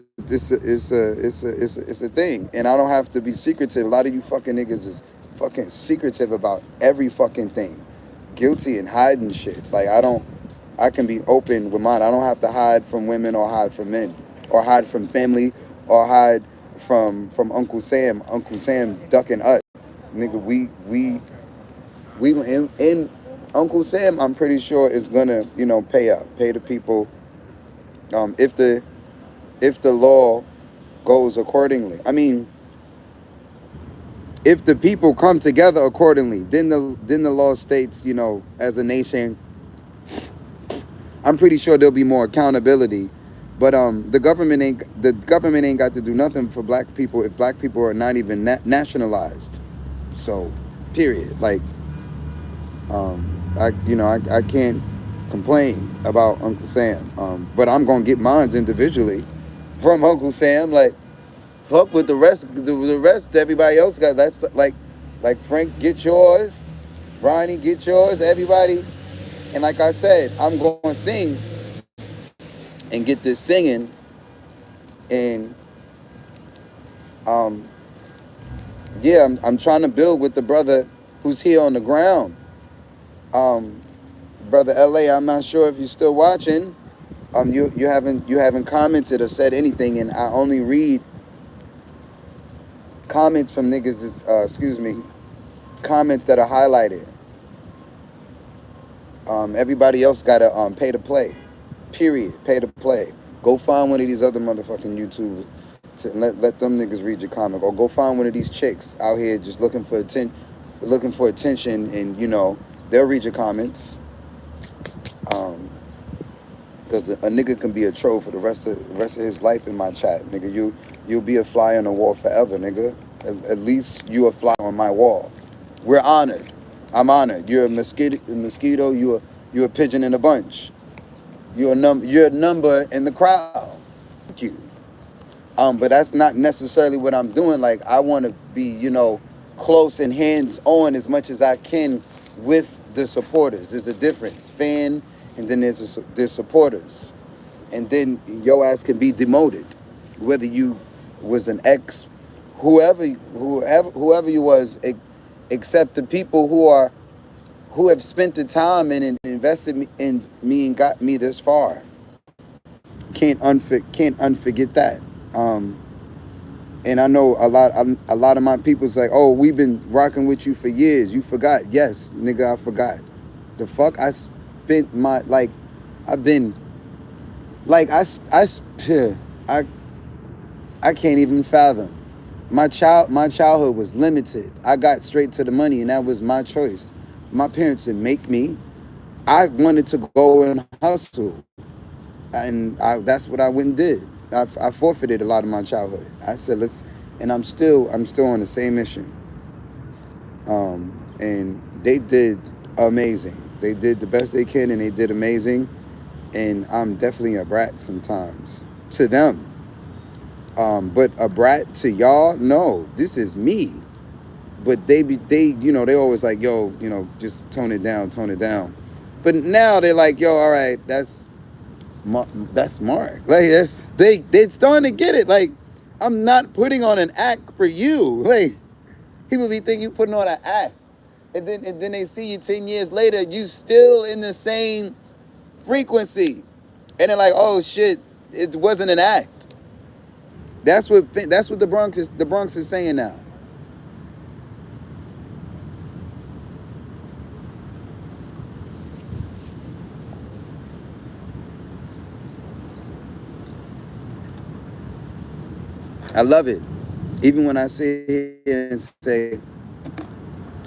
thing, and I don't have to be secretive. A lot of you fucking niggas is fucking secretive about every fucking thing, guilty and hiding shit. Like, I don't. I can be open with mine. I don't have to hide from women or hide from men or hide from family or hide from Uncle Sam. Uncle Sam ducking us, nigga. We in Uncle Sam. I'm pretty sure is gonna pay the people if the law goes accordingly. I mean, if the people come together accordingly, then the law states, as a nation, I'm pretty sure there'll be more accountability. But the government ain't got to do nothing for black people if black people are not even nationalized. So, period. Like, I can't complain about Uncle Sam. But I'm gonna get mines individually from Uncle Sam. Like, fuck with the rest. The rest everybody else got. That's like Frank, get yours. Ronnie, get yours. Everybody. And like I said, I'm going to sing and get this singing. And um, yeah, I'm trying to build with the brother who's here on the ground. Um, Brother LA, I'm not sure if you're still watching. You haven't commented or said anything, and I only read comments from niggas. Excuse me, comments that are highlighted. Everybody else gotta pay to play. Period. Pay to play. Go find one of these other motherfucking YouTube. Let them niggas read your comic, or go find one of these chicks out here just looking for attention, and they'll read your comments. Because a nigga can be a troll for the rest of his life in my chat, nigga. You'll be a fly on the wall forever, nigga. At least you a fly on my wall. We're honored. I'm honored. You're a mosquito. You're a pigeon in a bunch. You're a number in the crowd. Thank you. But that's not necessarily what I'm doing. Like, I want to be, close and hands on as much as I can with the supporters. There's a difference, fan, and then there's supporters, and then your ass can be demoted, whether you was an ex, whoever you was, except the people who have spent the time and invested in me and got me this far. Can't unforget that. Um, and I know a lot of my people's like, oh, we've been rocking with you for years. You forgot? Yes, nigga, I forgot. The fuck, I spent my I've been like I I can't even fathom. My childhood was limited. I got straight to the money, and that was my choice. My parents didn't make me. I wanted to go and hustle, and that's what I went and did. I forfeited a lot of my childhood. I said and I'm still on the same mission. And they did amazing. They did the best they can, and they did amazing. And I'm definitely a brat sometimes to them. But a brat to y'all, no, this is me. But they always like, yo, just tone it down, tone it down. But now they're like, yo, all right, that's Mark. Like, they're starting to get it. Like, I'm not putting on an act for you. Like, people be thinking you putting on an act, and then they see you 10 years later, you still in the same frequency, and they're like, oh shit, it wasn't an act. That's what the Bronx is saying now. I love it. Even when I sit here and say,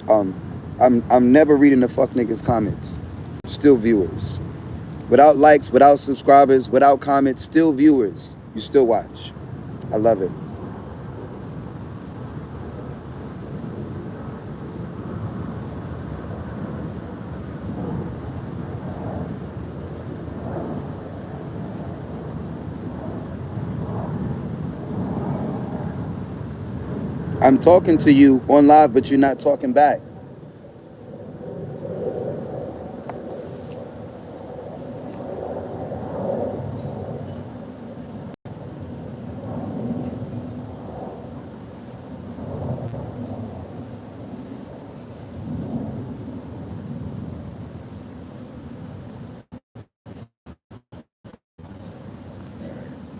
um, I'm never reading the fuck niggas comments. Still viewers. Without likes, without subscribers, without comments, still viewers. You still watch. I love it. I'm talking to you on live, but you're not talking back.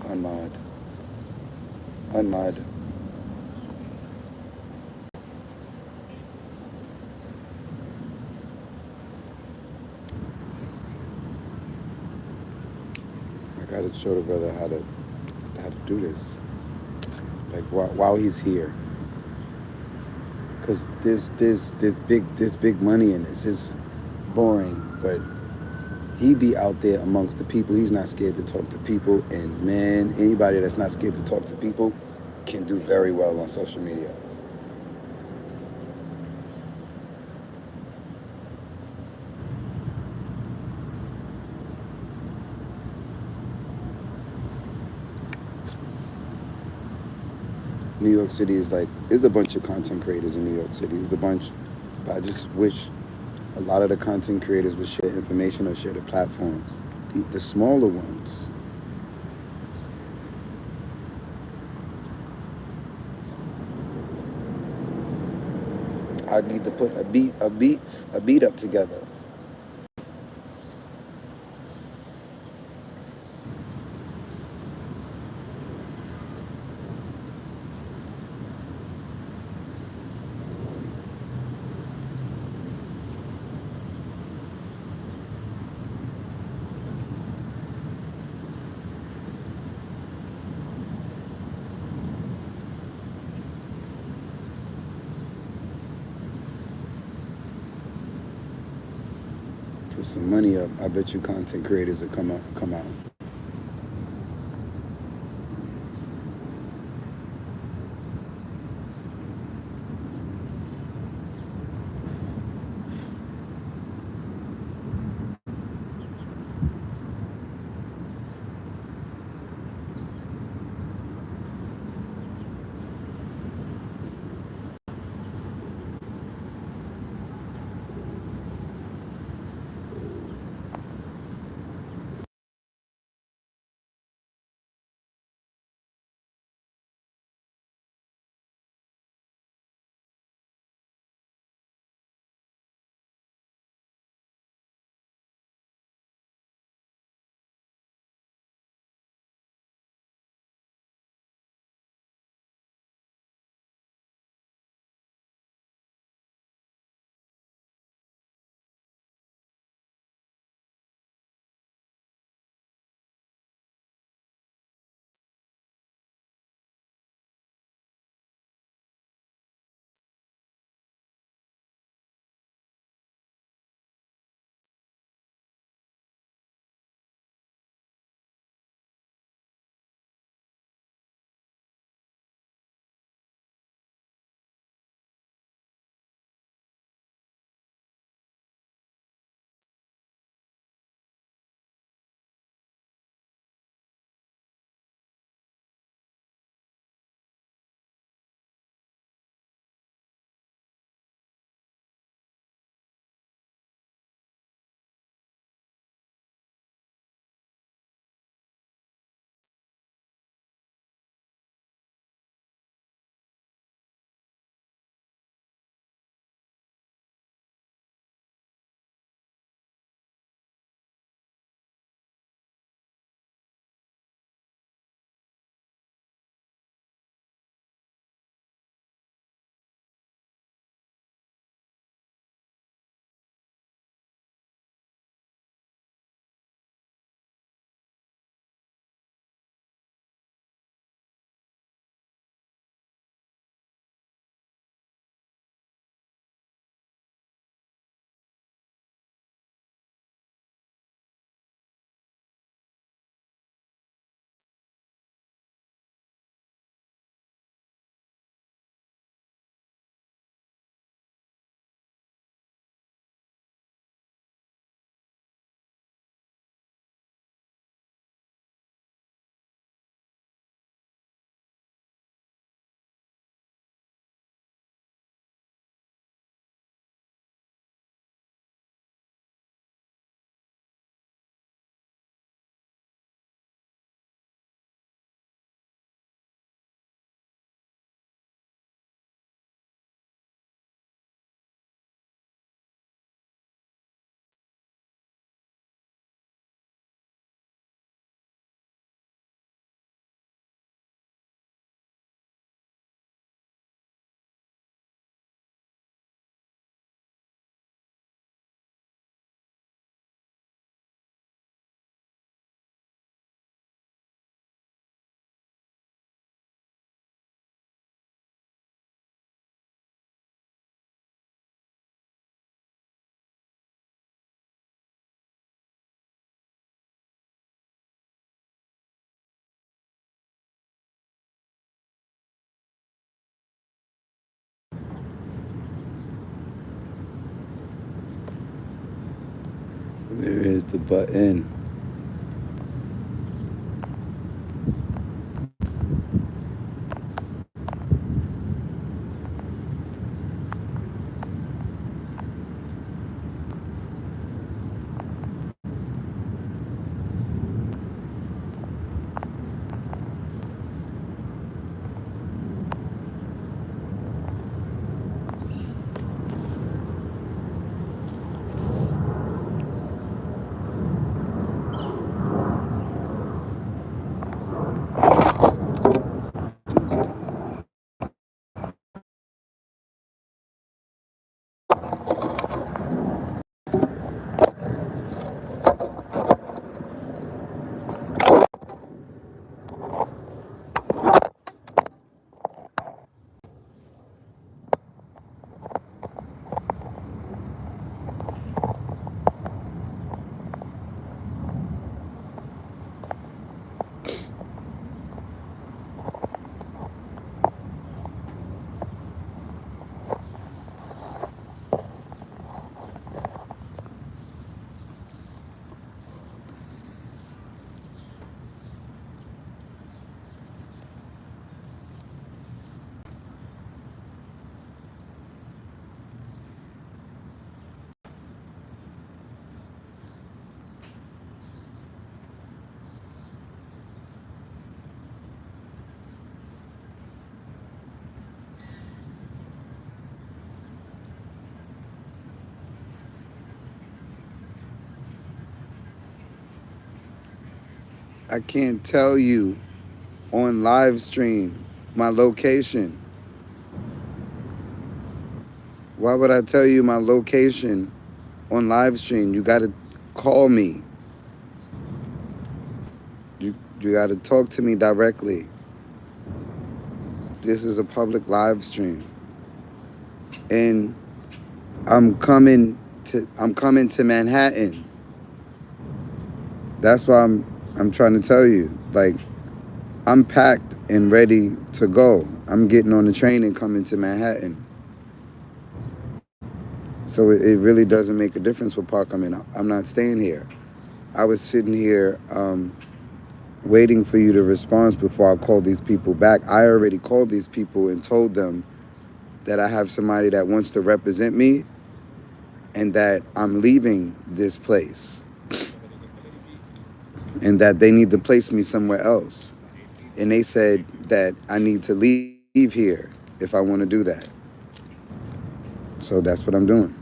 Unmod. Unmod. I gotta show the brother how to do this. Like while he's here. Cause there's big money in this. It's boring, but he be out there amongst the people. He's not scared to talk to people. And man, anybody that's not scared to talk to people can do very well on social media. New York City is like, there's a bunch of content creators in New York City. There's a bunch. But I just wish a lot of the content creators would share information or share the platform. The smaller ones. I need to put a beat up together. Put some money up. I bet you content creators will come out. Where is the button? I can't tell you on live stream my location. Why would I tell you my location on live stream? You got to call me. You got to talk to me directly. This is a public live stream, and I'm coming to Manhattan. That's why I'm trying to tell you. Like, I'm packed and ready to go. I'm getting on the train and coming to Manhattan. So it really doesn't make a difference what park I'm in. I'm not staying here. I was sitting here waiting for you to respond before I call these people back. I already called these people and told them that I have somebody that wants to represent me and that I'm leaving this place and that they need to place me somewhere else. And they said that I need to leave here if I want to do that. So that's what I'm doing.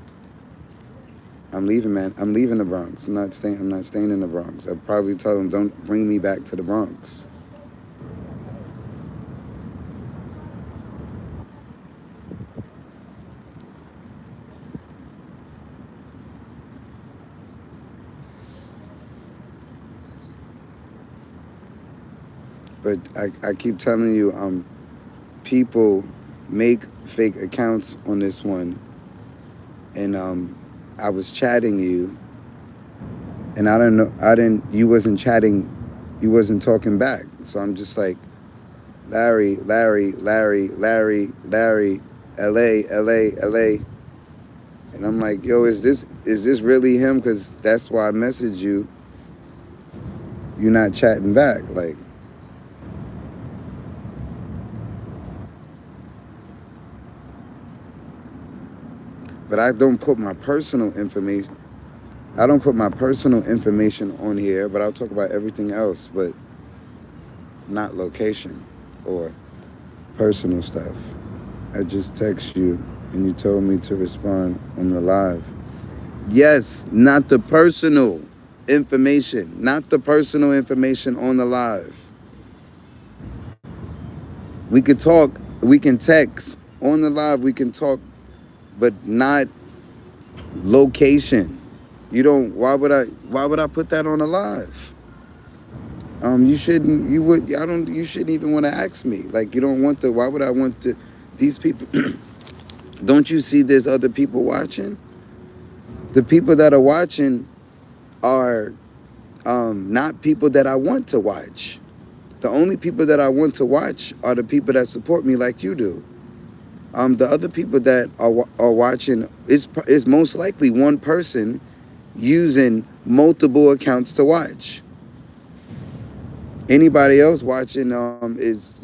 I'm leaving, man. I'm leaving the Bronx. I'm not staying in the Bronx. I'd probably tell them, don't bring me back to the Bronx. But I keep telling you, people make fake accounts on this one, and I was chatting you, and I don't know, you wasn't chatting, you wasn't talking back. So I'm just like, Larry, LA. And I'm like, yo, is this really him? Because that's why I messaged you. You're not chatting back. Like, but I don't put my personal information. I don't put my personal information on here, but I'll talk about everything else, but not location or personal stuff. I just text you and you told me to respond on the live. Yes, not the personal information. Not the personal information on the live. We could talk, we can text on the live, we can talk, but not location. You don't, why would I put that on the live? You shouldn't even want to ask me. Like, you don't want why would I want these people, don't you see there's other people watching? The people that are watching are not people that I want to watch. The only people that I want to watch are the people that support me like you do. The other people that are watching is most likely one person using multiple accounts to watch. Anybody else watching is,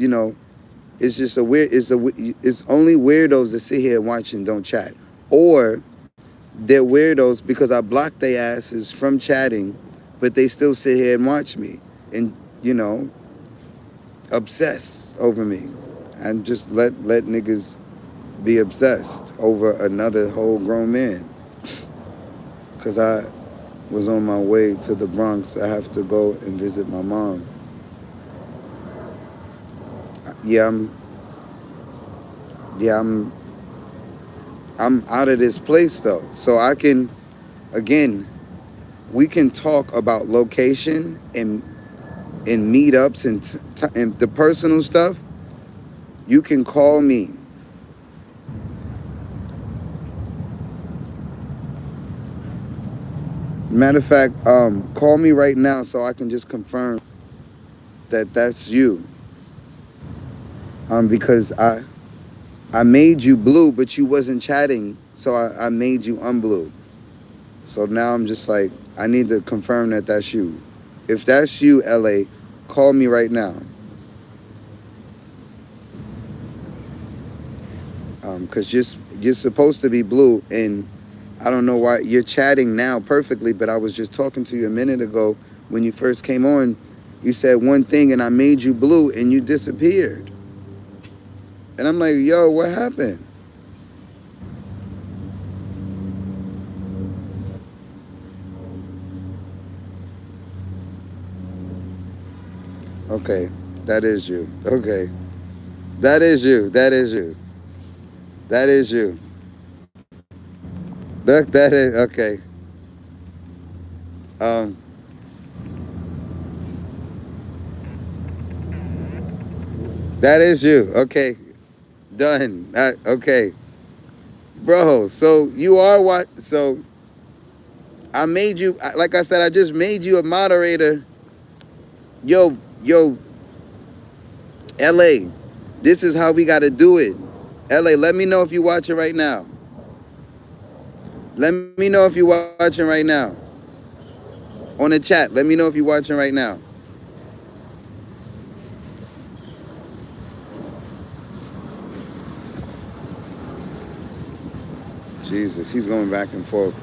it's just a weird. It's only weirdos that sit here and watch and don't chat, or they're weirdos because I blocked their asses from chatting, but they still sit here and watch me and obsess over me, and just let niggas be obsessed over another whole grown man. Cause I was on my way to the Bronx. I have to go and visit my mom. Yeah, I'm out of this place though. So I can, again, we can talk about location and meetups and the personal stuff. You can call me. Matter of fact, call me right now so I can just confirm that that's you. Because I made you blue, but you wasn't chatting, so I made you unblue. So now I'm just like, I need to confirm that that's you. If that's you, LA, call me right now. Because you're supposed to be blue, and I don't know why you're chatting now perfectly, but I was just talking to you a minute ago when you first came on. You said one thing, and I made you blue, and you disappeared. And I'm like, yo, what happened? Okay, that is you. Okay, that is you. That is you. That is you. Look, that is okay. Um, that is you. Okay, done. Okay, bro. So you are what? So I made you. Like I said, I just made you a moderator. Yo, LA. This is how we got to do it. LA, let me know if you're watching right now. Let me know if you're watching right now. On the chat, let me know if you're watching right now. Jesus, he's going back and forth.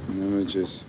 Let me just...